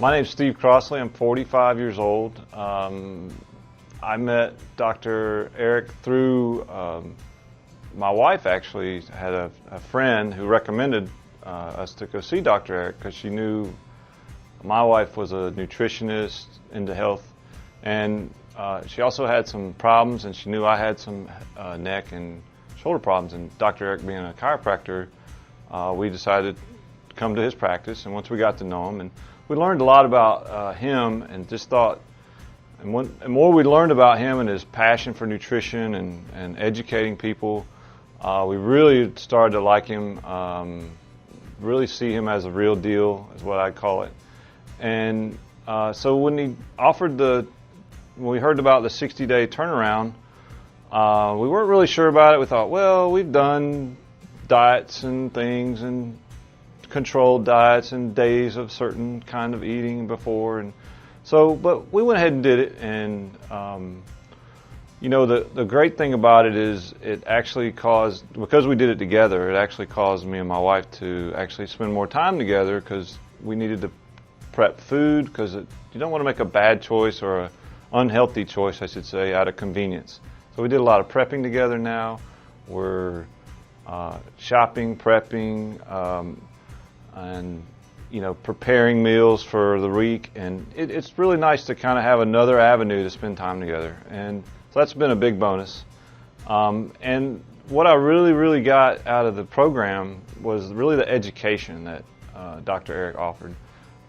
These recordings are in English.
My name's Steve Crossley. I'm 45 years old. I met Dr. Eric through my wife. Actually had a friend who recommended us to go see Dr. Eric because she knew my wife was a nutritionist into health, and she also had some problems, and she knew I had some neck and shoulder problems. And Dr. Eric being a chiropractor, we decided to come to his practice. And once we got to know him, and we learned a lot about him, and just thought, and more we learned about him and his passion for nutrition and educating people, we really started to like him, really see him as a real deal, is what I call it. And so when we heard about the 60-day turnaround, we weren't really sure about it. We thought, well, we've done diets and things and controlled diets and days of certain kind of eating before, and so, but we went ahead and did it. And you know, the great thing about it is it actually caused, because we did it together, it actually caused me and my wife to actually spend more time together, because we needed to prep food, because you don't want to make a bad choice, or an unhealthy choice I should say, out of convenience. So we did a lot of prepping together now. We're shopping, prepping, and you know, preparing meals for the week, and it's really nice to kind of have another avenue to spend time together, and so that's been a big bonus. And what I really got out of the program was really the education that Dr. Eric offered.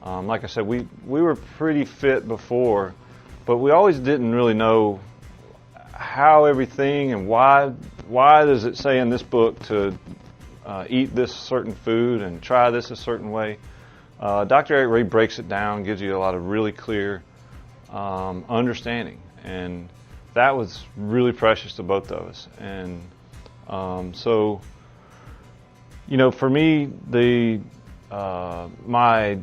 Like I said, we were pretty fit before, but we always didn't really know how everything, and why does it say in this book to eat this certain food and try this a certain way. Dr. Eric really breaks it down, gives you a lot of really clear understanding, and that was really precious to both of us. And so, you know, for me, my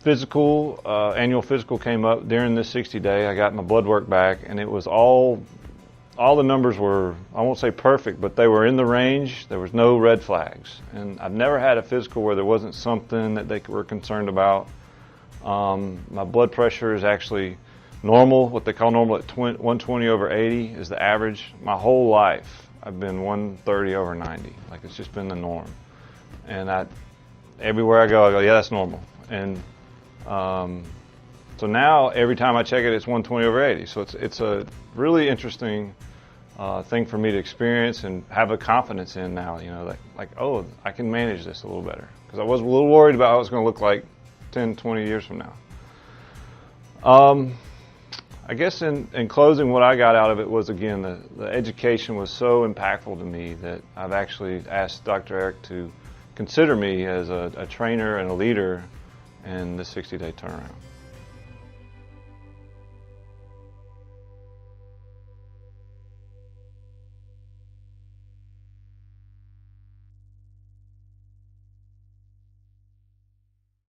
physical, annual physical came up during this 60-day. I got my blood work back, and it was all the numbers were, I won't say perfect, but they were in the range. There was no red flags. And I've never had a physical where there wasn't something that they were concerned about. My blood pressure is actually normal, what they call normal at 120/80 is the average. My whole life, I've been 130/90. Like, it's just been the norm. And everywhere I go, yeah, that's normal. And so now every time I check it, it's 120/80. So it's a really interesting thing for me to experience and have a confidence in now. You know, like oh, I can manage this a little better, because I was a little worried about how it's going to look like 10, 20 years from now. I guess in closing, what I got out of it was, again, the education was so impactful to me that I've actually asked Dr. Eric to consider me as a trainer and a leader in the 60-day turnaround.